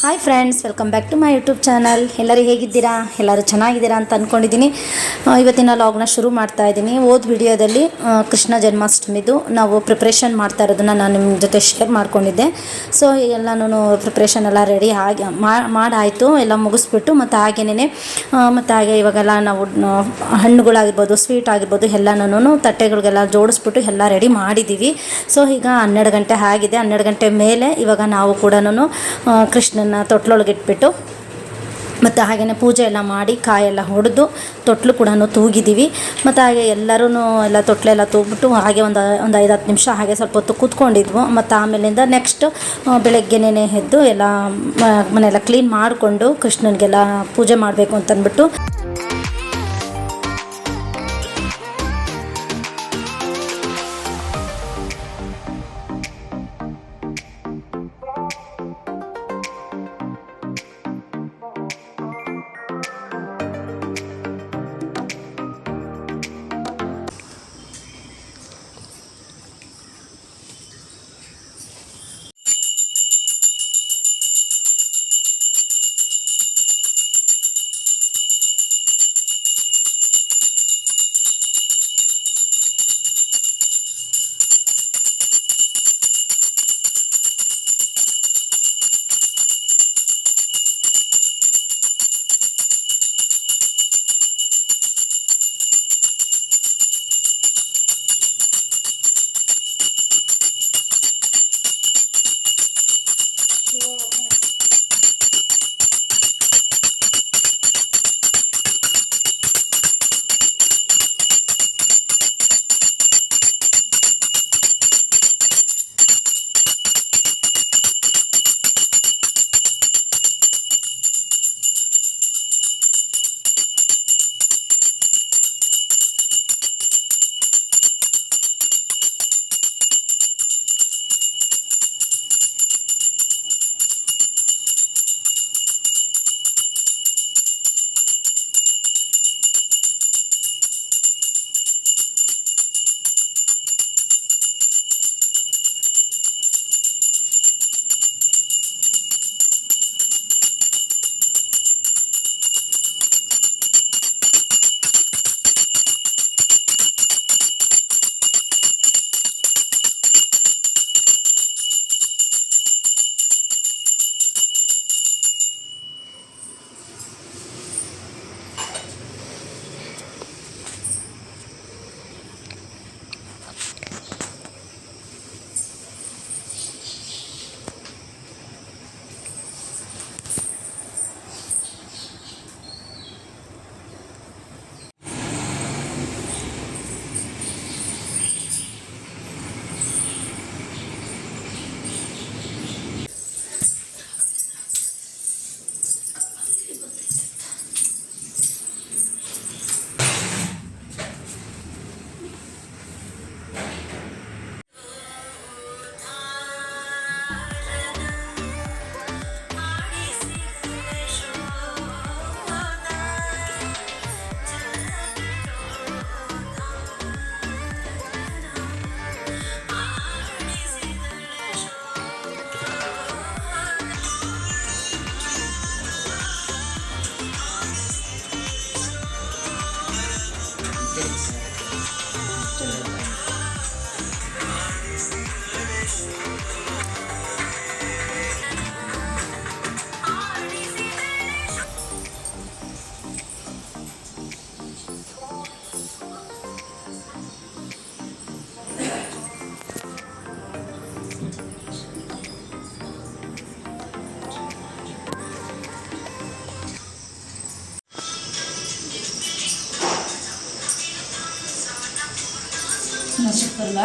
Hi friends, welcome back to my YouTube channel. ಎಲ್ಲರೂ ಹೇಗಿದ್ದೀರಾ? ಎಲ್ಲರೂ ಚೆನ್ನಾಗಿದ್ದೀರಾ ಅಂತ ಅಂದ್ಕೊಂಡಿದ್ದೀನಿ. ಇವತ್ತಿನ ಲಾಗ್ನ ಶುರು ಮಾಡ್ತಾ ಇದ್ದೀನಿ. ವಿಡಿಯೋದಲ್ಲಿ ಕೃಷ್ಣ ಜನ್ಮಾಷ್ಟಮಿದು ನಾವು ಪ್ರಿಪ್ರೇಷನ್ ಮಾಡ್ತಾ ಇರೋದನ್ನು ನಾನು ನಿಮ್ಮ ಜೊತೆ ಶೇರ್ ಮಾಡ್ಕೊಂಡಿದ್ದೆ. ಸೊ ಎಲ್ಲನೂ ಪ್ರಿಪ್ರೇಷನ್ ಎಲ್ಲ ರೆಡಿ ಆಗಿ ಮಾಡಾಯಿತು, ಎಲ್ಲ ಮುಗಿಸ್ಬಿಟ್ಟು ಮತ್ತು ಹಾಗೆ ಇವಾಗೆಲ್ಲ ನಾವು ಹಣ್ಣುಗಳಾಗಿರ್ಬೋದು, ಸ್ವೀಟ್ ಆಗಿರ್ಬೋದು ಎಲ್ಲನೂ ತಟ್ಟೆಗಳಿಗೆಲ್ಲ ಜೋಡಿಸ್ಬಿಟ್ಟು ಎಲ್ಲ ರೆಡಿ ಮಾಡಿದ್ದೀವಿ. ಸೊ ಈಗ 12 ಗಂಟೆ ಆಗಿದೆ. 12 ಗಂಟೆ ಮೇಲೆ ಇವಾಗ ನಾವು ಕೂಡ ಕೃಷ್ಣನ ತೊಟ್ಲೊಳಗೆ ಇಟ್ಬಿಟ್ಟು ಮತ್ತು ಹಾಗೆಯೇ ಪೂಜೆ ಎಲ್ಲ ಮಾಡಿ ಕಾಯೆಲ್ಲ ಹೊಡೆದು ತೊಟ್ಲು ಕೂಡ ತೂಗಿದ್ದೀವಿ. ಮತ್ತು ಹಾಗೆ ಎಲ್ಲರೂ ಎಲ್ಲ ತೊಟ್ಲೆಲ್ಲ ತೂಗ್ಬಿಟ್ಟು ಹಾಗೆ ಒಂದು 5-10 ನಿಮಿಷ ಹಾಗೆ ಸ್ವಲ್ಪ ಹೊತ್ತು ಕೂತ್ಕೊಂಡಿದ್ವು. ಮತ್ತು ಆಮೇಲಿಂದ ನೆಕ್ಸ್ಟ್ ಬೆಳಗ್ಗೆನೇ ಎದ್ದು ಎಲ್ಲ ಮನೆಯೆಲ್ಲ ಕ್ಲೀನ್ ಮಾಡಿಕೊಂಡು ಕೃಷ್ಣನಿಗೆಲ್ಲ ಪೂಜೆ ಮಾಡಬೇಕು ಅಂತಂದ್ಬಿಟ್ಟು ಸಿಕ್ಕಲ್ಲ.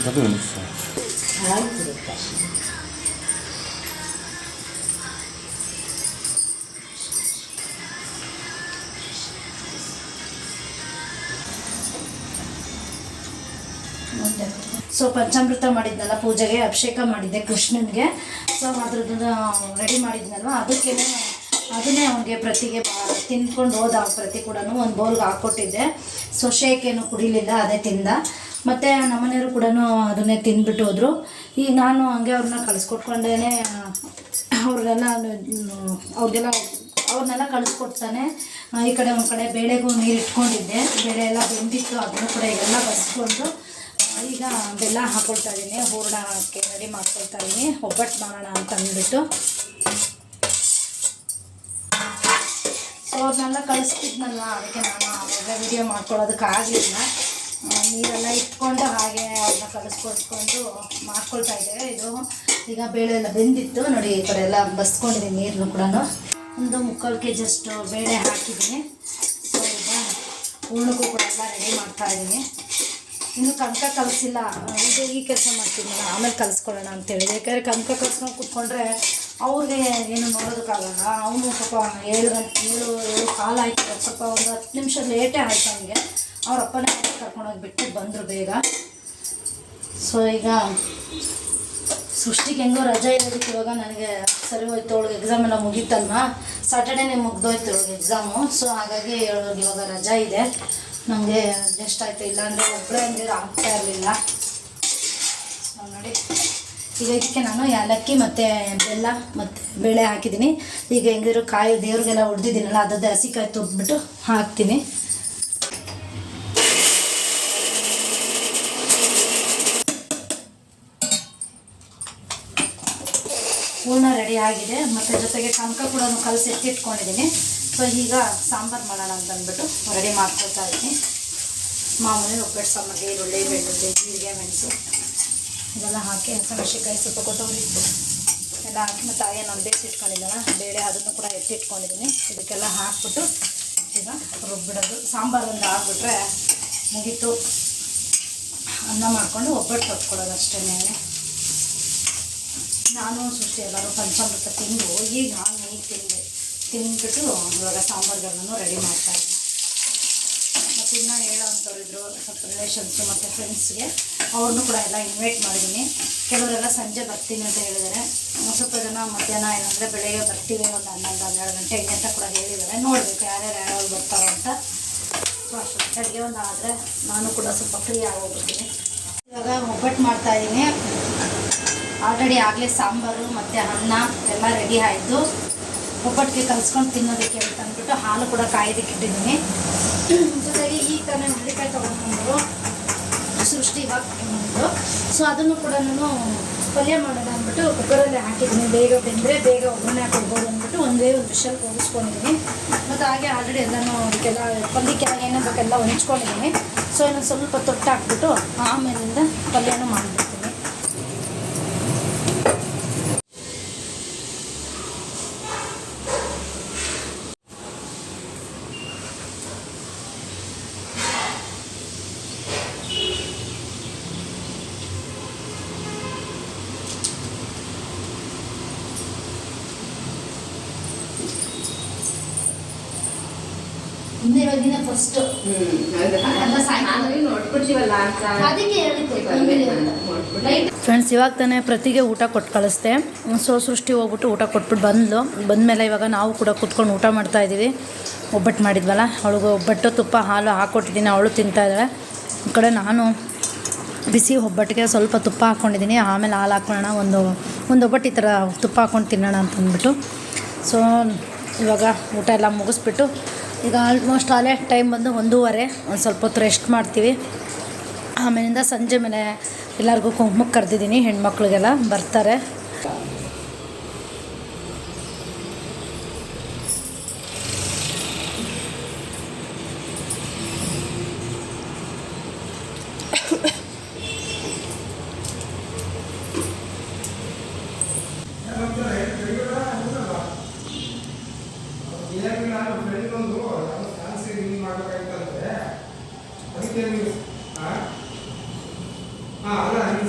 ಅದು ನಿಮಿಷ ಸೊ ಪಂಚಾಮೃತ ಮಾಡಿದ್ನಲ್ಲ, ಪೂಜೆಗೆ ಅಭಿಷೇಕ ಮಾಡಿದ್ದೆ ಕೃಷ್ಣನಿಗೆ. ಸೊ ಅದ್ರದ್ದು ರೆಡಿ ಮಾಡಿದ್ನಲ್ವ, ಅದನ್ನೇ ಅವನಿಗೆ ಪ್ರತಿಗೆ ತಿನ್ಕೊಂಡು ಹೋದ. ಪ್ರತಿ ಕೂಡ ಒಂದು ಬೌಲ್ಗೆ ಹಾಕ್ಕೊಟ್ಟಿದ್ದೆ. ಸೊ ಶೇಕ್ ಏನು ಕುಡಿಲಿಲ್ಲ, ಅದೇ ತಿಂದ. ಮತ್ತು ನಮ್ಮನೆಯವರು ಕೂಡ ಅದನ್ನೇ ತಿಂದ್ಬಿಟ್ಟು ಹೋದರು. ಈಗ ನಾನು ಹಂಗೆ ಅವ್ರನ್ನ ಕಳಿಸ್ಕೊಟ್ಕೊಂಡೇ ಅವ್ರನ್ನೆಲ್ಲ ಕಳಿಸ್ಕೊಡ್ತಾನೆ. ಈ ಕಡೆ ಒಂದು ಕಡೆ ಬೇಳೆಗೂ ನೀರು ಇಟ್ಕೊಂಡಿದ್ದೆ, ಬೇಳೆ ಎಲ್ಲ ಬೆಂದಿತ್ತು, ಅದನ್ನು ಕೂಡ ಈಗೆಲ್ಲ ಬಸ್ಕೊಂಡು ಈಗ ಬೆಲ್ಲ ಹಾಕ್ಕೊಳ್ತಾ ಇದ್ದೀನಿ. ಹೂರಣಕ್ಕೆ ರೆಡಿ ಮಾಡ್ಕೊಳ್ತಾ ಇದ್ದೀನಿ, ಒಬ್ಬಟ್ಟು ಮಾಡೋಣ ಅಂತ ಅಂದ್ಬಿಟ್ಟು. ಸೊ ಅವ್ರನ್ನೆಲ್ಲ ಕಳಿಸ್ತಿದ್ನಲ್ಲ, ಅದಕ್ಕೆ ನಾನು ಅವಾಗ ವಿಡಿಯೋ ಮಾಡ್ಕೊಳ್ಳೋದಕ್ಕಾಗಲಿಲ್ಲ. ನೀರೆಲ್ಲ ಇಟ್ಕೊಂಡು ಹಾಗೆ ಅವ್ರನ್ನ ಕಳಿಸ್ಕೊಟ್ಕೊಂಡು ಮಾಡ್ಕೊಳ್ತಾ ಇದ್ದೇವೆ. ಇದು ಈಗ ಬೇಳೆ ಎಲ್ಲ ಬೆಂದಿತ್ತು ನೋಡಿ, ಈ ಕಡೆ ಎಲ್ಲ ಬಸ್ಕೊಂಡಿದ್ದೀನಿ. ನೀರನ್ನು ಕೂಡ ಒಂದು 3/4 kg ಅಷ್ಟು ಬೇಳೆ ಹಾಕಿದ್ದೀನಿ. ಸೊ ಈಗ ಹೂರ್ಣಕ್ಕೂ ಕೂಡ ಎಲ್ಲ ರೆಡಿ ಮಾಡ್ತಾ ಇದ್ದೀನಿ. ಇನ್ನು ಕನಕ ಕಲಿಸಿಲ್ಲ, ಈ ಕೆಲಸ ಮಾಡ್ತಿದ್ನಲ್ಲ, ಆಮೇಲೆ ಕಲಿಸ್ಕೊಳ್ಳೋಣ ಅಂತೇಳಿ. ಯಾಕಂದರೆ ಕನಕ ಕಲಿಸ್ಕೊಂಡು ಕೂತ್ಕೊಂಡ್ರೆ ಅವ್ರಿಗೆ ಏನು ನೋಡೋದಕ್ಕಾಗಲ್ಲ. ಅವನು ಸ್ವಲ್ಪ 7 ಕಾಲ ಆಯ್ತು, ಸ್ವಲ್ಪ ಒಂದು 10 ನಿಮಿಷ ಲೇಟೇ ಆಯ್ತು ಅವನಿಗೆ. ಅವ್ರ ಅಪ್ಪನೇ ಕರ್ಕೊಂಡೋಗಿ ಬಿಟ್ಟು ಬಂದರು ಬೇಗ. ಸೊ ಈಗ ಸೃಷ್ಟಿಗೆ ಹೆಂಗೋ ರಜೆ ಇರೋದಕ್ಕೆ ಇವಾಗ ನನಗೆ ಸರಿ ಹೋಯ್ತು. ಅವಳಿಗೆ ಎಕ್ಸಾಮ್ ಎಲ್ಲ ಮುಗೀತಲ್ವ, ಸ್ಯಾಟರ್ಡೇನೇ ಮುಗ್ದೋಯ್ತು ಅವಳಿಗೆ ಎಕ್ಸಾಮು. ಸೊ ಹಾಗಾಗಿ ಅವಳಿಗೆ ಇವಾಗ ರಜಾ ಇದೆ. ನನಗೆ ಅಡ್ಜಸ್ಟ್ ಆಯಿತು, ಇಲ್ಲಾಂದರೆ ಒಬ್ಬಳೇ ಅಂದರೆ ಆಗ್ತಾ ಇರಲಿಲ್ಲ. ನೋಡಿ ಈಗ ಇದಕ್ಕೆ ನಾನು ಏಲಕ್ಕಿ ಮತ್ತು ಬೆಲ್ಲ ಮತ್ತು ಬೇಳೆ ಹಾಕಿದ್ದೀನಿ. ಈಗ ಹೆಂಗಿರೋ ಕಾಯಿ ದೇವ್ರಿಗೆಲ್ಲ ಹೊಡೆದಿದ್ದೀನಲ್ಲ, ಅದದ್ದೇ ಹಸಿಕಾಯಿ ತುರ್ದ್ಬಿಟ್ಟು ಹಾಕ್ತೀನಿ. ಹೂರ್ಣ ರೆಡಿ ಆಗಿದೆ, ಮತ್ತು ಜೊತೆಗೆ ಕನಕ ಕೂಡ ಕಲಸಿ ಎತ್ತಿಟ್ಕೊಂಡಿದ್ದೀನಿ. ಸೊ ಈಗ ಸಾಂಬಾರು ಮಾಡೋಣ ಅಂತ ಅಂದ್ಬಿಟ್ಟು ರೆಡಿ ಮಾಡ್ಕೊಳ್ತಾ ಇದ್ದೀನಿ. ಮಾಮೂಲಿ ಒಬ್ಬಟ್ಟು ಸಾಂಬಾರಿಗೆ ಈರುಳ್ಳಿ, ಬೆಳ್ಳುಳ್ಳಿ, ಜೀರಿಗೆ, ಮೆಣಸು ಇದೆಲ್ಲ ಹಾಕಿ, ಹಸಿಮೆಣಸಿನ್ಕಾಯಿ, ಸ್ವಲ್ಪ ಕೊತ್ತಂಬರಿ ಎಲ್ಲ ಹಾಕಿ, ಮತ್ತು ಹಾಗೆ ನಾನು ಬೇಯಿಸಿಟ್ಕೊಂಡಿದ್ದಲ್ಲ ಬೇಳೆ, ಅದನ್ನು ಕೂಡ ಎತ್ತಿಟ್ಕೊಂಡಿದ್ದೀನಿ. ಇದಕ್ಕೆಲ್ಲ ಹಾಕ್ಬಿಟ್ಟು ಈಗ ರುಬ್ಬಿಡೋದು. ಸಾಂಬಾರು ಒಂದು ಆಗಿಬಿಟ್ರೆ ಮುಗೀತು. ಅನ್ನ ಮಾಡಿಕೊಂಡು ಒಬ್ಬಟ್ಟು ಕೊಟ್ಕೊಡೋದು ಅಷ್ಟೇ. ನಾನು ಸೃಷ್ಟಿ ಎಲ್ಲರೂ ಪಂಚಾಮೃತ ತಿಂದು ಈಗ ತಿಂದ್ಬಿಟ್ಟು ಇವಾಗ ಸಾಂಬಾರುಗಳನ್ನು ರೆಡಿ ಮಾಡ್ತಾಯಿದ್ದೀನಿ. ಮತ್ತು ಇನ್ನೂ ಹೇಳೋವಂಥವ್ರಿದ್ರು ಸ್ವಲ್ಪ ರಿಲೇಷನ್ಸು ಮತ್ತು ಫ್ರೆಂಡ್ಸ್ಗೆ, ಅವ್ರನ್ನೂ ಕೂಡ ಎಲ್ಲ ಇನ್ವೈಟ್ ಮಾಡಿದ್ದೀನಿ. ಕೆಲವರೆಲ್ಲ ಸಂಜೆ ಬರ್ತೀನಿ ಅಂತ ಹೇಳಿದ್ದಾರೆ, ಸ್ವಲ್ಪ ಜನ ಮಧ್ಯಾಹ್ನ ಏನಂದರೆ ಬೆಳಗ್ಗೆ ಬರ್ತೀವಿ ಒಂದು 11-12 ಗಂಟೆಗೆ ಅಂತ ಕೂಡ ಹೇಳಿದ್ದಾರೆ. ನೋಡಬೇಕು ಯಾರ್ಯಾರು ಬರ್ತಾರೋ ಅಂತ. ಸೊ ಅಷ್ಟೊತ್ತಿಗೆ ಒಂದು ಆದರೆ ನಾನು ಕೂಡ ಸ್ವಲ್ಪ ಫ್ರೀ ಆಗೋಗ್ಬಿಡ್ತೀನಿ. ಇವಾಗ ಒಬ್ಬಟ್ಟು ಮಾಡ್ತಾಯಿದ್ದೀನಿ. ಆಲ್ರೆಡಿ ಆಗಲೇ ಸಾಂಬಾರು ಮತ್ತು ಅನ್ನ ಎಲ್ಲ ರೆಡಿ ಆಯಿತು. ಒಬ್ಬಟ್ಟಿಗೆ ಕಲಿಸ್ಕೊಂಡು ತಿನ್ನೋದಕ್ಕೆ ಅಂತ ಅಂದ್ಬಿಟ್ಟು ಹಾಲು ಕೂಡ ಕಾಯೋದಕ್ಕೆ ಇಟ್ಟಿದ್ದೀನಿ. ಜೊತೆಗೆ ಈ ತಾನೇ ಹುರುಳಿಕಾಯಿ ತೊಗೊಂಡ್ಬಂದರು ಸೃಷ್ಟಿ ಇವಾಗ ತೊಗೊಂಡ್ಬಂದರು. ಸೊ ಅದನ್ನು ಕೂಡ ನಾನು ಪಲ್ಯ ಮಾಡೋಣ ಅಂದ್ಬಿಟ್ಟು ಕುಕ್ಕರಲ್ಲಿ ಹಾಕಿದ್ದೀನಿ. ಬೇಗ ಬೆಂದರೆ ಬೇಗ ಒಗ್ಗರಣೆ ಹಾಕೊಳ್ಬೋದು ಅಂದ್ಬಿಟ್ಟು ಒಂದೇ ಒಂದು ವಿಷಲ್ ಕೂಗಿಸ್ಕೊಂಡಿದ್ದೀನಿ. ಮತ್ತು ಹಾಗೆ ಆಲ್ರೆಡಿ ಎಲ್ಲನೂ ಅದಕ್ಕೆಲ್ಲ ಪಲ್ಯಕ್ಕೆ ಏನೇ ಬೇಕೆಲ್ಲ ಹೊಂಚ್ಕೊಂಡಿದ್ದೀನಿ. ಸೊ ಇನ್ನೊಂದು ಸ್ವಲ್ಪ ತೊಟ್ಟು ಹಾಕ್ಬಿಟ್ಟು ಆಮೇಲಿಂದ ಪಲ್ಯನೂ ಮಾಡಿಬಿಡ್ತೀನಿ. ಇವಾಗಿನ ಫಸ್ಟ್ ಫ್ರೆಂಡ್ಸ್, ಇವಾಗ ತಾನೇ ಪ್ರತಿಗೆ ಊಟ ಕೊಟ್ಟು ಕಳಿಸ್ದೆ. ಸೊ ಸೃಷ್ಟಿ ಹೋಗ್ಬಿಟ್ಟು ಊಟ ಕೊಟ್ಬಿಟ್ಟು ಬಂದಮೇಲೆ ಇವಾಗ ನಾವು ಕೂಡ ಕೂತ್ಕೊಂಡು ಊಟ ಮಾಡ್ತಾಯಿದ್ದೀವಿ. ಒಬ್ಬಟ್ಟು ಮಾಡಿದ್ವಲ್ಲ, ಅವಳಿಗೆ ಒಬ್ಬಟ್ಟು ತುಪ್ಪ ಹಾಲು ಹಾಕ್ಕೊಟ್ಟಿದ್ದೀನಿ, ಅವಳು ತಿಂತಾಯಿದ್ದಾಳೆ. ಈ ಕಡೆ ನಾನು ಬಿಸಿ ಒಬ್ಬಟ್ಟಿಗೆ ಸ್ವಲ್ಪ ತುಪ್ಪ ಹಾಕ್ಕೊಂಡಿದ್ದೀನಿ. ಆಮೇಲೆ ಹಾಲು ಹಾಕ್ಕೊಳ್ಳೋಣ, ಒಂದು ಒಬ್ಬಟ್ಟು ಈ ಥರ ತುಪ್ಪ ಹಾಕ್ಕೊಂಡು ತಿನ್ನೋಣ ಅಂತ ಅಂದ್ಬಿಟ್ಟು. ಸೊ ಇವಾಗ ಊಟ ಎಲ್ಲ ಮುಗಿಸ್ಬಿಟ್ಟು ಈಗ ಆಲ್ಮೋಸ್ಟ್ ಆಲೇ ಟೈಮ್ ಬಂದು 1:30. ಒಂದು ಸ್ವಲ್ಪ ಹೊತ್ತು ರೆಸ್ಟ್ ಮಾಡ್ತೀವಿ. ಆಮೇಲಿಂದ ಸಂಜೆ ಮೇಲೆ ಎಲ್ಲರಿಗೂ ಕುಂಕುಮಕ್ಕೆ ಕರೆದಿದ್ದೀನಿ, ಹೆಣ್ಮಕ್ಳಿಗೆಲ್ಲ ಬರ್ತಾರೆ. ಅದಕ್ಕೆ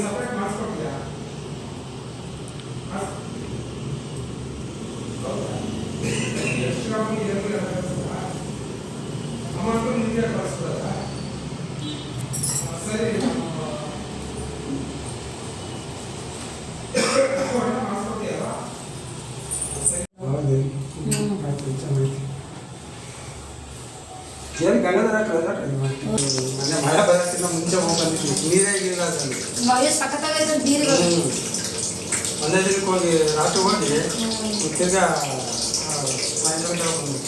ಏನು ಗಂಗಾಧರ ಮೊನ್ನೆ ಮಳೆ ಬರೋಕ್ಕಿಂತ ಮುಂಚೆ ಹೋಗಿ ನೀರೇ ಇಲ್ಲ ಅದರಲ್ಲಿ ಒಂದೇ ದಿನಕ್ಕೆ ಹೋಗಿ ರಾತ್ರಿ ಹೋಗಿ ತಿರ್ಗಾ ಸಾಯಂಕಾಲ ಬಂದು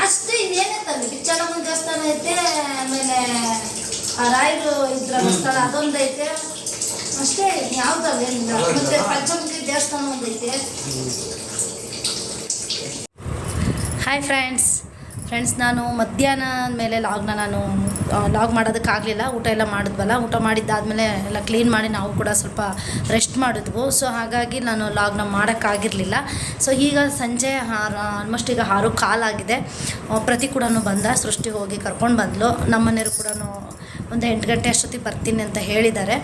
ಅಷ್ಟೇ ಇನ್ನೇನೈತಲ್ಲಿ ಪಿಚ್ಚಳಮ್ಮನ ದೇವಸ್ಥಾನ ಐತೆ, ಆಮೇಲೆ ಆ ರಾಯರು ಇದ್ರ ಸ್ಥಳ ಅದೊಂದು ಐತೆ ಅಷ್ಟೇ, ಯಾವ್ದಲ್ಲ ಮತ್ತೆ ಪಂಚಮುಖಿ ದೇವಸ್ಥಾನ ಒಂದೈತೆ. ಹಾಯ್ ಫ್ರೆಂಡ್ಸ್, ನಾನು ಮಧ್ಯಾಹ್ನ ಮೇಲೆ ನಾನು ಲಾಗ್ ಮಾಡೋದಕ್ಕಾಗಲಿಲ್ಲ. ಊಟ ಎಲ್ಲ ಮಾಡಿದ್ವಲ್ಲ, ಊಟ ಮಾಡಿದ್ದಾದಮೇಲೆ ಎಲ್ಲ ಕ್ಲೀನ್ ಮಾಡಿ ನಾವು ಕೂಡ ಸ್ವಲ್ಪ ರೆಸ್ಟ್ ಮಾಡಿದ್ವು. ಸೊ ಹಾಗಾಗಿ ನಾನು ಲಾಗ್ನ ಮಾಡೋಕ್ಕಾಗಿರಲಿಲ್ಲ. ಸೊ ಈಗ ಸಂಜೆ ಆಲ್ಮೋಸ್ಟ್ ಈಗ 6:15 ಆಗಿದೆ. ಪ್ರತಿ ಕೂಡ ಬಂದ, ಸೃಷ್ಟಿ ಹೋಗಿ ಕರ್ಕೊಂಡು ಬಂದಳು. ನಮ್ಮನೆಯವರು ಕೂಡ ಒಂದು 8 ಗಂಟೆ ಅಷ್ಟೊತ್ತಿಗೆ ಬರ್ತೀನಿ ಅಂತ ಹೇಳಿದ್ದಾರೆ.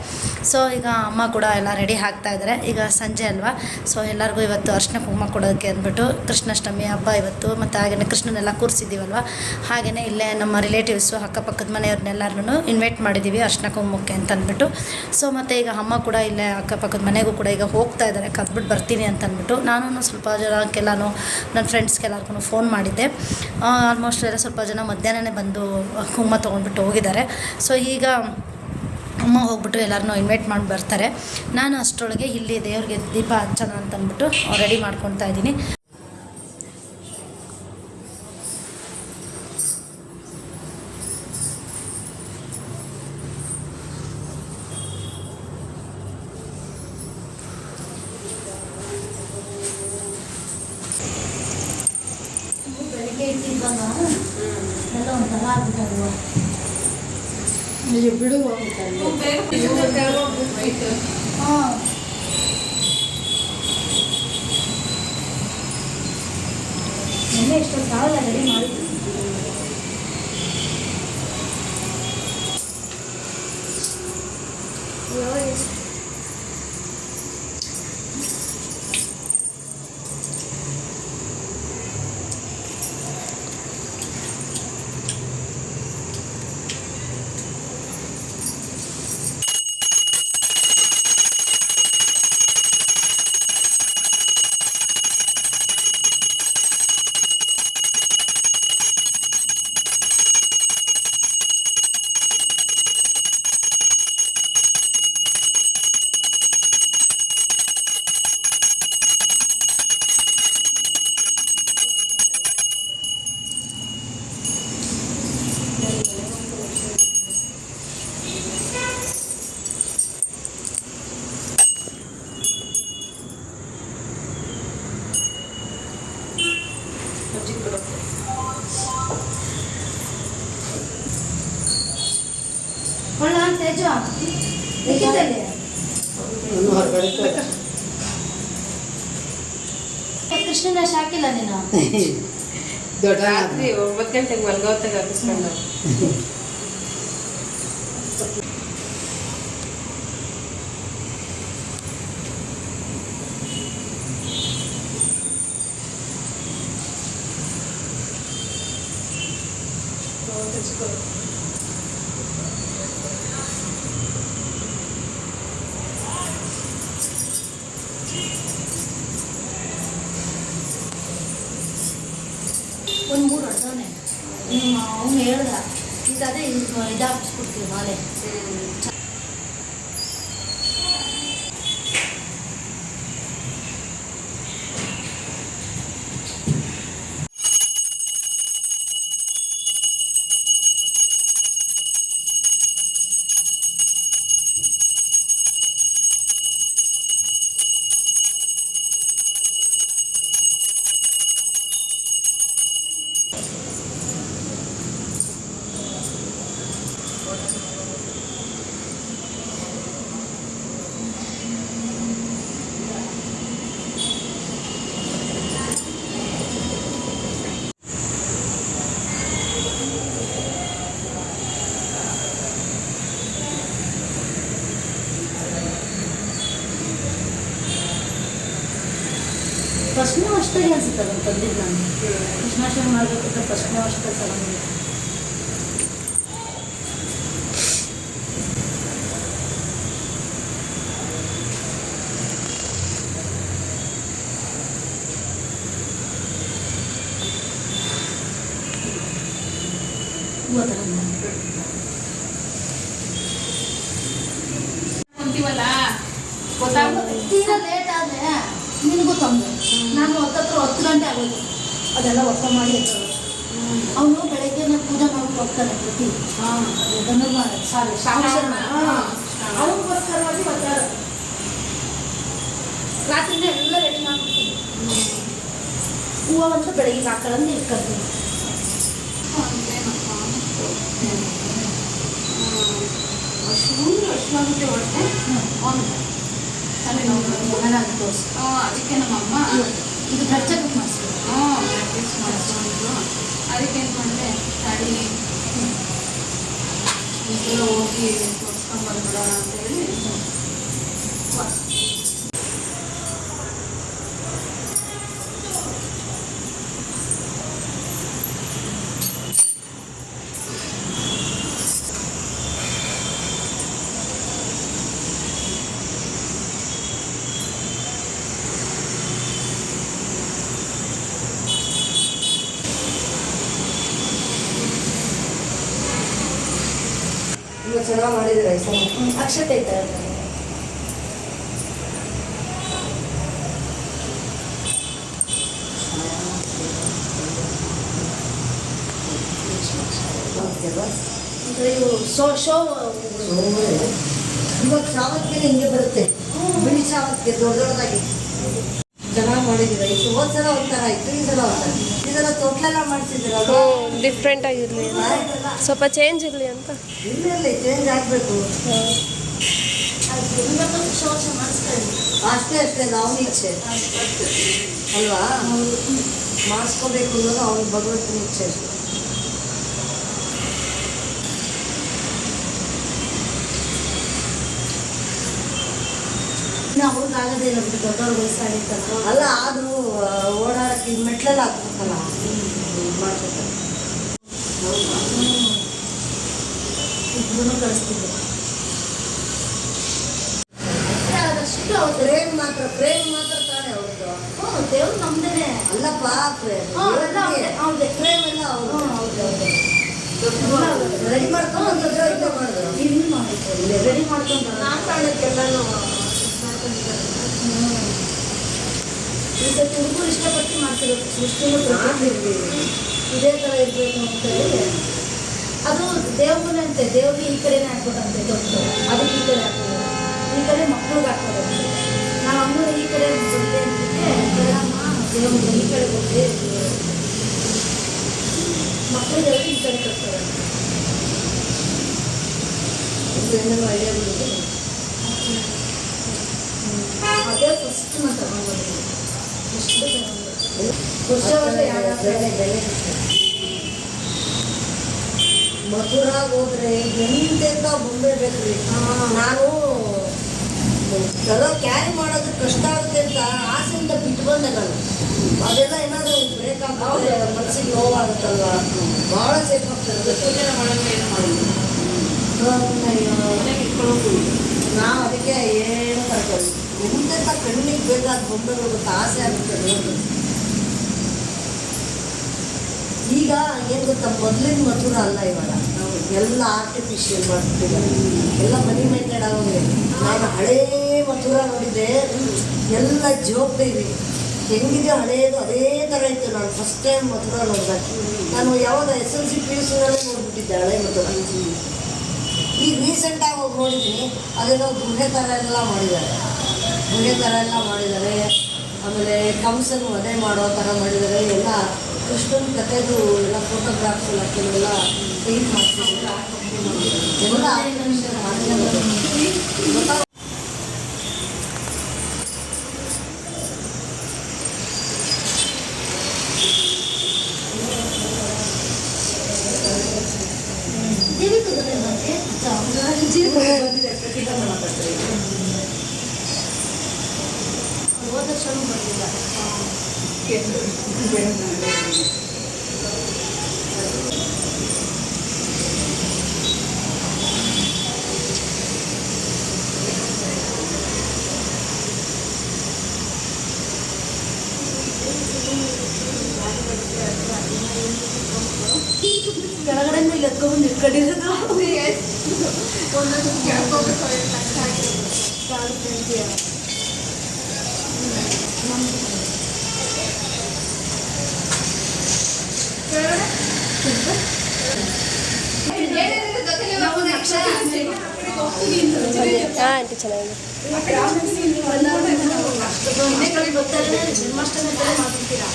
ಸೊ ಈಗ ಅಮ್ಮ ಕೂಡ ಎಲ್ಲ ರೆಡಿ ಆಗ್ತಾಯಿದ್ದಾರೆ. ಈಗ ಸಂಜೆ ಅಲ್ವಾ, ಸೊ ಎಲ್ಲರಿಗೂ ಇವತ್ತು ಅರ್ಶಿನ ಕುಂಕುಮ ಕೊಡೋದಕ್ಕೆ ಅಂದ್ಬಿಟ್ಟು ಕೃಷ್ಣಾಷ್ಟಮಿ ಹಬ್ಬ ಇವತ್ತು, ಮತ್ತು ಹಾಗೆಯೇ ಕೃಷ್ಣನೆಲ್ಲ ಕೂರಿಸಿದ್ದೀವಲ್ವ, ಹಾಗೆಯೇ ಇಲ್ಲೇ ನಮ್ಮ ರಿಲೇಟಿವ್ಸು ಅಕ್ಕಪಕ್ಕದ ಮನೆಯವ್ರನ್ನೆಲ್ಲರೂ ಇನ್ವೈಟ್ ಮಾಡಿದ್ದೀವಿ ಅರ್ಶಿನ ಕುಂಕುಮಕ್ಕೆ ಅಂತ ಅಂದ್ಬಿಟ್ಟು. ಸೊ ಮತ್ತು ಈಗ ಅಮ್ಮ ಕೂಡ ಇಲ್ಲೇ ಅಕ್ಕಪಕ್ಕದ ಮನೆಗೂ ಕೂಡ ಈಗ ಹೋಗ್ತಾ ಇದ್ದಾರೆ, ಕದ್ಬಿಟ್ಟು ಬರ್ತೀನಿ ಅಂತ ಅಂದ್ಬಿಟ್ಟು. ನಾನು ಸ್ವಲ್ಪ ಜನಕ್ಕೆಲ್ಲನೂ ನನ್ನ ಫ್ರೆಂಡ್ಸ್ಗೆಲ್ಲರಿಗೂ ಫೋನ್ ಮಾಡಿದ್ದೆ. ಆಲ್ಮೋಸ್ಟ್ ಎಲ್ಲ ಸ್ವಲ್ಪ ಜನ ಮಧ್ಯಾಹ್ನನೇ ಬಂದು ಕುಂಕುಮ ತೊಗೊಂಡ್ಬಿಟ್ಟು ಹೋಗಿದ್ದಾರೆ. ಸೊ ಈಗ ಅಮ್ಮ ಹೋಗ್ಬಿಟ್ಟು ಎಲ್ಲರನ್ನೂ ಇನ್ವೈಟ್ ಮಾಡಿ ಬರ್ತಾರೆ. ನಾನು ಅಷ್ಟರೊಳಗೆ ಇಲ್ಲಿ ದೇವ್ರಿಗೆ ದೀಪ ಹಚ್ಚೋಣ ಅಂತ ಅಂದ್ಬಿಟ್ಟು ರೆಡಿ ಮಾಡ್ಕೊತಾ ಇದ್ದೀನಿ. ಬೆಳಿಗ್ಗೆ ಇಟ್ಟಿದ್ದಾಗ ಎಲ್ಲ ಒಂಥರ ಆಗ್ಬಿಟ್ಟಲ್ವ, ಬಿಡು ಹಾಂ. ನಿನ್ನೆ ಎಷ್ಟೊಂದು ಸಾಲ ರೆಡಿ ಮಾಡಿದ್ವಿ. ತೇಜ ಕೃಷ್ಣನ ಶಾಕಿಲ್ಲ ನೀನು ದೊಡ್ಡ ರಾತ್ರಿ 9 ಗಂಟೆಗೆ ಮಲ್ಗೋತ್ತಾಗ ಹಾಕಿಸ್ಕೊಂಡು ಒಂದು 3 ಹೊಡೆದವನೆ. ಅವನು ಹೇಳ್ದ ಈಗ ಅದೇ ಇದಾಗಿಸ್ಬಿಡ್ತೀವಿ ಮಾಲೆ. ಫಸ್ಟ್ನೂ ಅಷ್ಟೇ ಅನ್ಸುತ್ತೆ ಅದನ್ನು ತಂದಿದ್ದು ನಾನು ಕೃಷ್ಣಾಷ್ಟಮಿ ಮಾಡಬೇಕಿದ್ರೆ ಫಸ್ಟ್ನೂ ಅಷ್ಟೇ ತಗೊಂಡಿದ್ದೆ. ಕುಂತೀವಲ್ಲ ಗೊತ್ತಾಗ್ಬೋದು. ತೀರಾ ಲೇಟ್ ಆದರೆ ನಿನಗೂ ತೊಂದರೆ. ನಾನು 10 ಗಂಟೆ ಆಗೋದು ಅದೆಲ್ಲ ಒಪ್ಪ ಮಾಡಿ ಅವನು ಬೆಳಗ್ಗೆ ಪೂಜೆ ಮಾಡ್ಬಿಟ್ಟು ಹೋಗ್ತಾನೆ ಪ್ರತಿ ಧನುರ್ಮಾಸ ಸಾರಿ ಶ್ರಾವಣ ಅವನಿಗೋಸ್ಕರವಾಗಿ ಬರ್ತಾರೆ. ರಾತ್ರಿನೇ ಎಲ್ಲ ರೆಡಿ ಮಾಡ್ಬಿಡ್ತೀನಿ. ಹೂವು ಅಂತ ಬೆಳಗ್ಗೆ ಹಾಕೊಳ್ಳಂದು ಇಟ್ಕೊಳ್ತೀನಿ. ಅಶ್ವಾಗುತ್ತೆ ಹೊಟ್ಟೆ ನನಗೆ ತೋರಿಸಿ ಅದಕ್ಕೆ ನಮ್ಮಮ್ಮ ಇದು ಬ್ಲಡ್ ಚೆಕಪ್ ಮಾಡಿಸ್ಬೇಕು. ಬ್ಲಡ್ ಟೆಸ್ಟ್ ಮಾಡಿಸ್ಕೊಂಡಿದ್ರು. ಅದಕ್ಕೆ ಏನು ಮಾಡಿದೆ ತಡಿ ಇದೆಲ್ಲ ಹೋಗಿ ತೋರಿಸ್ಕೊಂಡು ಬಂದ್ಬಿಡೋಣ ಅಂತೇಳಿ. ತುಂಬ ಚೆನ್ನಾಗಿ ಮಾಡಿದ್ದೀರಾ ಈ ಸಲ. ಅಕ್ಷತೆ ಐತೆ ಇವು ಶೋ ಇವಾಗ ಸಾವತ್ತಿಗೆ ಹಿಂಗೆ ಬರುತ್ತೆ, ಬಿಳಿ ಸಾವತ್ತಿಗೆ ದೊಡ್ಡ ದೊಡ್ಡದಾಗಿ ಚೆನ್ನಾಗಿ ಮಾಡಿದ್ದೀರ. ಇದು ಹೋದ ಸಲ ಒಂಥರ ಇತ್ತು, ಈ ಸಲ ಒಂಥರ. ಇದೆಲ್ಲ ತೊಟ್ಲೆಲ್ಲ ಮಾಡಿಸಿದ್ದೀರಲ್ಲ, ಡಿಫ್ರೆಂಟ್ ಆಗಿರಲಿ ಸ್ವಲ್ಪ ಚೇಂಜ್ ಇರಲಿ ಅಂತ. ಇಲ್ಲೇ ಚೇಂಜ್ ಆಗಬೇಕು. ಶೋ ಮಾಡಿಸ್ತಾ ಇದ್ವಿ. ಅಷ್ಟೇ ಅಷ್ಟೇ ನಾವು ಇಚ್ಛೆ ಅಲ್ವಾ, ಮಾಡಿಸ್ಕೋಬೇಕು ಅನ್ನೋದು ಅವ್ನ ಭಗವಂತನ ಇಚ್ಛೆ ಅಷ್ಟೇ. ಅವ್ರಿಗಾಗದೇ ಇಲ್ಲ ಬಿಟ್ಟು ದೊಡ್ಡವ್ರ ವಯಸ್ಸಾಗಿತ್ತಲ್ಲ. ಅಲ್ಲ ಆದರೂ ಓಡಾಡಕ್ಕೆ ಮೆಟ್ಲೆಲ್ಲ ಹಾಕ್ಬೇಕಲ್ಲ, ಮಾಡ್ಬೇಕು. ಇಬ್ಬರೂ ಕಳಿಸ್ತಿದ್ದೆ. ಅದಷ್ಟು ಅವ್ರು ಪ್ರೇಮ್ ಮಾತ್ರ ತಾನೇ ಅವ್ರದ್ದು. ದೇವ್ರು ನಮ್ದೇನೆ ಅಲ್ಲಪ್ಪ, ಪ್ರೇಮ್ ಹೌದೇ ಪ್ರೇಮ್ ಎಲ್ಲ ಅವರು ಹೌದು ರೆಡಿ ಮಾಡ್ಕೊಂಡು ಬಂದಿದ್ರು, ಇಲ್ಲೇ ಮಾಡಿದ್ರು. ಇಲ್ಲಿ ಮಾಡಿದ್ರು ರೆಡಿ ಮಾಡ್ಕೊಂಡು ನಾಲ್ಕಣ್ಣಕ್ಕೆಲ್ಲನೂ ಈ ಸತಿ ಹುಡುಗರು ಇಷ್ಟಪಟ್ಟು ಮಾಡ್ತಿರೋದು. ಸೃಷ್ಟಿನೂ ಇದೇ ಥರ ಇರಬೇಕು ಅಂತ ಹೇಳಿ ಅದು ದೇವ್ರನ್ನೇ ಅಂತೆ. ದೇವ್ರಿಗೆ ಈ ಕಡೆನೇ ಹಾಕ್ಬೇಕಂತೆ ದೊಡ್ಡದು, ಅದಕ್ಕೆ ಈ ಕಡೆ ಹಾಕೋದು, ಈ ಕಡೆ ಮಕ್ಳಿಗೆ ಹಾಕೋದಂತೆ. ನಾವು ಅಮ್ಮ ಈ ಕಡೆ ಬರಲಿ ಅಂತಿದ್ದೆ, ಬೇಡಮ್ಮ ದೇವ್ರಿಗೆ ಈ ಕಡೆ ಕೊಟ್ಟೆ, ಮಕ್ಕಳಿಗೆ ಈ ಕಡೆ ಕಟ್ತಾರೆ. ಏನೇನೋ ಐಡಿಯಾ ಬಿಟ್ಟಿದೆ. ಅದೇ ಫಸ್ಟ್ ನಾನು ತಗೊಂಡ್ಬಂದಿದ್ದೆ. ಎಷ್ಟು ತಗೊಂಡ್ಬಂದು ವರ್ಷ ಬೆಲೆ ಮಥುರಾಗ ಹೋದ್ರೆ ಎಂತೆಂತ ಬೊಂಬೆ ಬೇಕ್ರಿ. ನಾನು ಕೆಲವು ಕ್ಯಾರಿ ಮಾಡೋದು ಕಷ್ಟ ಆಗುತ್ತೆ ಅಂತ ಆಸೆಯಿಂದ ಬಿಟ್ಟು ಬಂದೆ ನಾನು. ಅದೆಲ್ಲ ಏನಾದರೂ ಬ್ರೇಕ್ ಆಗ್ತದೆ, ಮನಸ್ಸಿಗೆ ನೋವಾಗುತ್ತಲ್ವ, ಭಾಳ ಸೇಫ್ ಆಗ್ತದೆ. ಪೂಜೆ ಮಾಡೋದು ಏನು ಮಾಡಿದ್ವಿ ನಾವು ಅದಕ್ಕೆ ಏನು ಕರ್ಕೊಂಡು ಎಂತೆಂತ ಕಣ್ಣಿಗೆ ಬೇಕಾದ ಬೊಂಬೆಗಳು ಗೊತ್ತಾ, ಆಸೆ ಆಗುತ್ತೆ ನೋಡೋದು. ಈಗ ಏನು ಗೊತ್ತಾ, ಮೊದಲಿನ ಮಧುರ ಅಲ್ಲ ಇವಾಗ. ನಾವು ಎಲ್ಲ ಆರ್ಟಿಫಿಷಿಯಲ್ ಮಾಡ್ತಿದ್ದಾರೆ, ಎಲ್ಲ ಮನಿ ಮೇಂಟೈನ್ ಆಗೋಗಿದೆ. ನಾನು ಹಳೇ ಮಧುರ ನೋಡಿದ್ದೆ, ಎಲ್ಲ ಜೋಬೈರಿ ಹೆಂಗಿದೆ ಹಳೇದು ಅದೇ ಥರ ಇತ್ತು. ನಾನು ಫಸ್ಟ್ ಟೈಮ್ ಮಧುರ ನೋಡಿದಾಗ ನಾನು ಯಾವಾಗ SLC PUC ನೋಡ್ಬಿಟ್ಟಿದ್ದೆ ಹಳೆ ಮಧುರ. ಈಗ ರೀಸೆಂಟಾಗಿ ಹೋಗಿ ನೋಡಿದ್ದೀನಿ, ಅದೇನೋ ಗುಹೆ ಥರ ಎಲ್ಲ ಮಾಡಿದ್ದಾರೆ, ಆಮೇಲೆ ಕಂಸನ್ ವಧೆ ಮಾಡೋ ಥರ ಮಾಡಿದ್ದಾರೆ. ಎಲ್ಲ ಕೃಷ್ಣನ ಕಥೆದು ಎಲ್ಲ ಫೋಟೋಗ್ರಾಫ್ಸ್ ಎಲ್ಲ ಕೆಲವೆಲ್ಲ ಪೇಂಟ್ ಮಾಡ್ತಿದ್ದಾರೆ. ಎಲ್ಲ ಹೋದ ವರ್ಷನೂ ಬಂದಿಲ್ಲ. ಕೆಳಗಡೆ ಇಲ್ಲಿ ಎತ್ಕೊಂಡ್ಬಂದು ಇಟ್ಕೊಂಡಿರೋದು ಹಾಂ ಆಂಟಿ ಚೆನ್ನಾಗಿದೆ. ಬರ್ತಾರೆ ಜನ್ಮಾಷ್ಟಮಿ ಮಾಡ್ತೀರಾ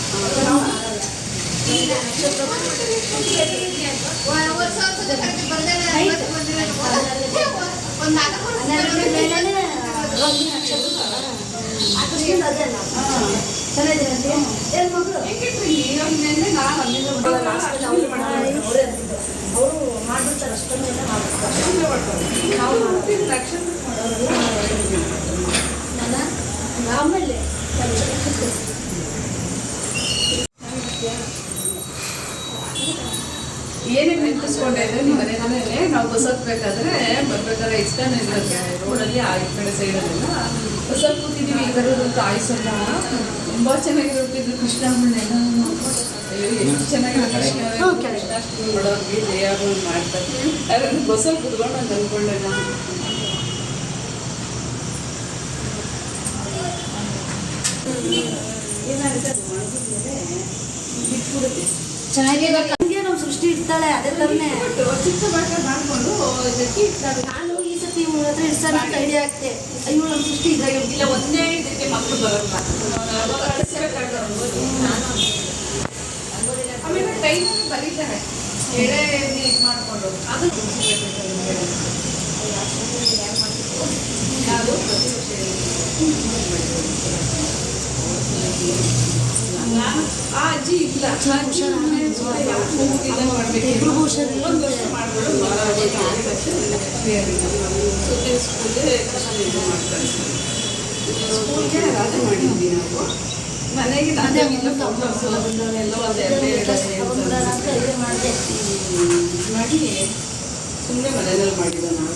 ಏನು ಮಗಳು ಅವರು ಮಾಡ್ಬಿಡ್ತಾರೆ ಅಷ್ಟೊಂದು ಆಮೇಲೆ ಏನಕ್ಕೆ ನಿಂತಿಸ್ಕೊಂಡೆ ಅಂದರೆ ನಿಮ್ಮ ಮನೆಯಲ್ಲೇ ನಾವು ಬಸ್ ಹತ್ಬೇಕಾದ್ರೆ ಬರ್ಬೇಕಾದ್ರೆ ಇಷ್ಟನೇ ರೋಡಲ್ಲಿ ಆ ಈ ಕಡೆ ಸೈಡಲ್ಲೆಲ್ಲ ಬಸ್ಸಲ್ಲಿ ಕೂತಿದ್ದೀವಿ ಈ ಥರದ್ದು ತಾಯಿಸಲ್ಲ ತುಂಬ ಚೆನ್ನಾಗಿರುತ್ತಿದ್ರು ಕೃಷ್ಣಾಭರಣ ಎಷ್ಟು ಚೆನ್ನಾಗಿರೋ ಕೃಷ್ಣಾಷ್ಟಮಿ ನೋಡೋರಿಗೆ ಜಯಾಗಳು ಮಾಡ್ತಾರೆ ಅದ್ರಲ್ಲಿ ಬಸ್ಸಲ್ಲಿ ಕೂತ್ಕೊಂಡು ಅಂತ ಅಂದ್ಕೊಂಡೆ ನಾನು. ಏನಾಗುತ್ತೆ ಅದು ಮಾಡಿದ್ಮೇಲೆ ಬಿಟ್ಬಿಡುತ್ತೆ ಚೆನ್ನಾಗಿದೆ ಹಂಗೆ ನಮ್ಮ ಸೃಷ್ಟಿ ಇರ್ತಾಳೆ ಅದೇ ಥರನೇ ಚಿಕ್ಕ ಬಟ್ಟೆ ಮಾಡಿಕೊಂಡು ಇದಕ್ಕೆ ಇರ್ತಾಳೆ. ನಾನು ಈ ಸತಿ ಇವಳ ಹತ್ರ ಇರ್ಸೋಣ ಅಂತ ಐಡಿಯಾ ಆಗ್ತೆ ಇವಳು ನಮ್ಮ ಸೃಷ್ಟಿ ಇದ್ರಾಗ ಇಲ್ಲ ಒಂದೇ ಇದಕ್ಕೆ ಮಕ್ಕಳು ಬರಲ್ಲ ಆಮೇಲೆ ಟೈಮ್ ಬರೀತಾರೆ ಎಳೆ ಇದು ಮಾಡಿಕೊಂಡು ಅದು ಯಾವುದು ಪ್ರತಿ ವರ್ಷ ಆ ಅಜ್ಜಿ ಇಲ್ಲ ಇಬ್ರು ಹುಷಾರಿಲ್ಲ ಒಂದು ವರ್ಷ ಮಾಡ್ಕೊಂಡು ಸ್ಕೂಲೇ ಇದು ಮಾಡ್ತಾರೆ ಸ್ಕೂಲ್ಗೆ ರಾಧೆ ಮಾಡಿದ್ವಿ ನಾವು ಮನೆಗೆ ನಾನೇ ಎಲ್ಲ ಎಲ್ಲ ಮಾಡಿದೆ ಮಾಡಿ ಸುಮ್ಮನೆ ಮನೆಯಲ್ಲಿ ಮಾಡಿದ್ದೆ ನಾವು.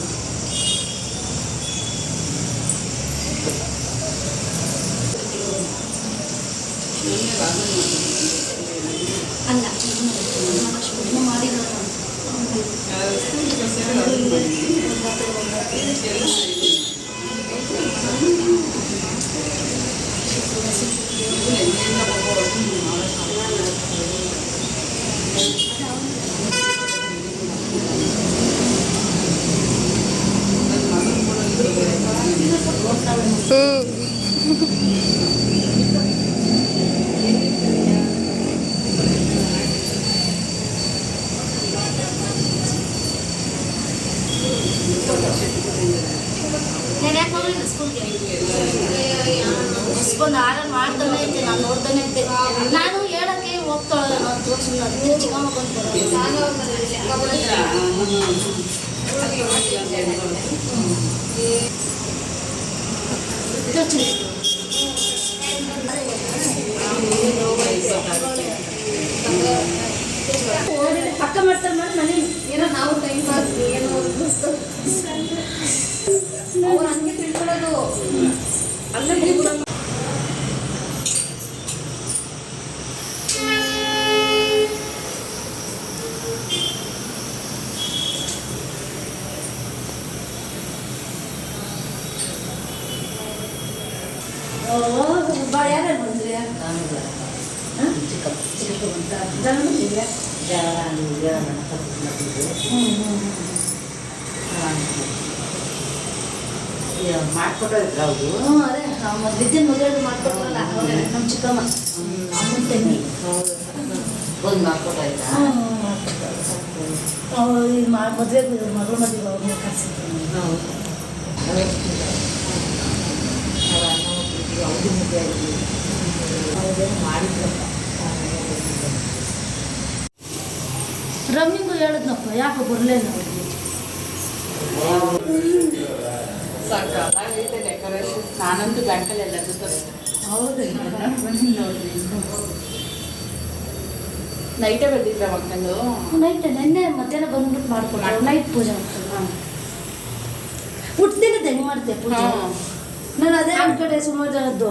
ಅಲ್ಲ ಮಾಡಿದ್ರು ನಾನು ಯಾಕೆ ಹೋಗಲಿಲ್ಲ ಸ್ಕೂಲ್ಗೆ ಒಂದು ಆರ್ಡರ್ ಮಾಡ್ತಾನೆ ಇದ್ದೆ ನಾನು ನೋಡ್ತಾನೆ ಇದ್ದೆ ನಾನು ಹೇಳಕ್ಕೆ ಹೋಗ್ತಾಳೆ ನಾನು ತೋರಿಸಿಲ್ಲ ಚಿಕ್ಕಮ್ಮ ಬಂದು ಪಕ್ಕ ಮಾಡ್ತಾರೆ ಮಾಡಿ ಮನೆ ಏನೋ ನಾವು ಟೈಮ್ ಪಾಸ್ ಏನೋ ಅವ್ರು ಹಂಗೆ ತಿಳ್ಕೊಳ್ಳೋದು ಅಲ್ಲ ಯಾರು ಬಂದ್ರಿ ಮಾಡ್ಕೊಟ್ಟೋದ್ರು ಅವರು ಅದೇ ನಾವು ವಿದ್ಯೆ ಮೊದಲು ಮಾಡ್ಕೊಟ್ರಲ್ಲ ನಮ್ಮ ಚಿಕ್ಕಮ್ಮ ಅಮ್ಮನ ತಂಗಿ ಬಂದು ಮಾಡ್ಕೊಟ್ಟಾಯ್ತಾ ಇದು ಮದುವೆಗೆ ಮಗಳ ಮದುವೆಗೆ ಅವ್ರನ್ನ ಕರ್ಸಿದ್ರು ಅವ್ರಿಗೆ ಮದುವೆ ಆಗಿ ಅವ್ರೇನು ಮಾಡಿದ್ರಪ್ಪ ರಮ್ಮಿಂಗು ಹೇಳಿದ್ನಪ್ಪ ಯಾಕೆ ಬರಲಿಲ್ಲ ಅವ್ರಿಗೆ ಸಾಕಾಗೈತೆ ಡೆಕೋರೇಷನ್ ನಾನಂತೂ ಬ್ಯಾಂಕಲ್ಲಿ ಎಲ್ಲದೂ ತರಿಸ್ತೀನಿ. ಹೌದು ಬನ್ನಿ ನೋಡ್ರಿ ನೈಟೇ ಬಂದಿದ್ರ ಮಕ್ಕಳು ನೈಟ್ ನೆನ್ನೆ ಮಧ್ಯಾಹ್ನ ಬಂದ್ಬಿಟ್ಟು ಮಾಡ್ಕೊಂಡು ನೈಟ್ ಪೂಜೆ ಮಾಡ್ಕೊಂಡು ಹುಟ್ಟಿದ ಹೆಂಗೆ ಮಾಡ್ತೆ ಪೂಜೆ ನಾನು ಅದೇ ಕಡೆ ಸುಮಾರು ಜನದ್ದು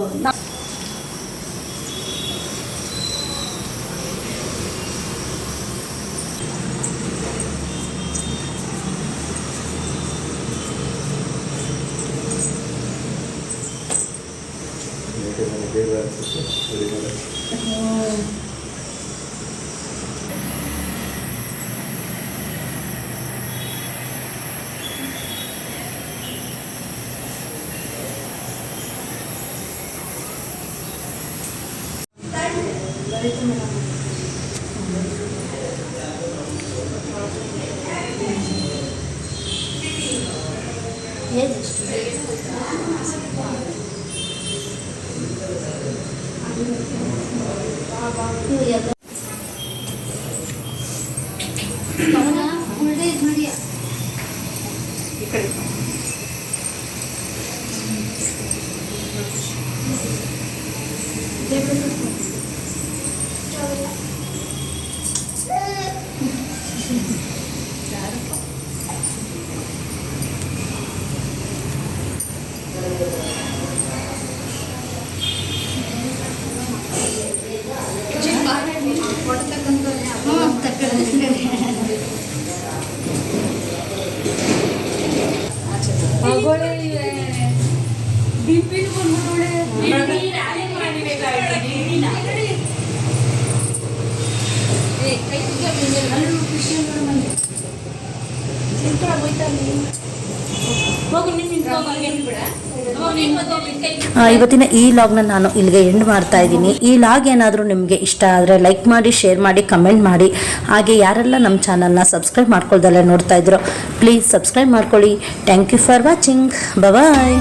ಈ ಕಡೆ ಇವತ್ತಿನ ಈ ಲಾಗ್ನ ನಾನು ಇಲ್ಲಿಗೆ ಎಂಡ್ ಮಾಡ್ತಾ ಇದ್ದೀನಿ. ಈ ಲಾಗ್ ಏನಾದರೂ ನಿಮಗೆ ಇಷ್ಟ ಆದರೆ ಲೈಕ್ ಮಾಡಿ, ಶೇರ್ ಮಾಡಿ, ಕಮೆಂಟ್ ಮಾಡಿ. ಹಾಗೆ ಯಾರೆಲ್ಲ ನಮ್ಮ ಚಾನಲ್ನ ಸಬ್ಸ್ಕ್ರೈಬ್ ಮಾಡ್ಕೊಳ್ದಲ್ಲೇ ನೋಡ್ತಾ ಇದ್ರು, ಪ್ಲೀಸ್ ಸಬ್ಸ್ಕ್ರೈಬ್ ಮಾಡ್ಕೊಳ್ಳಿ. Thank you for watching. Bye.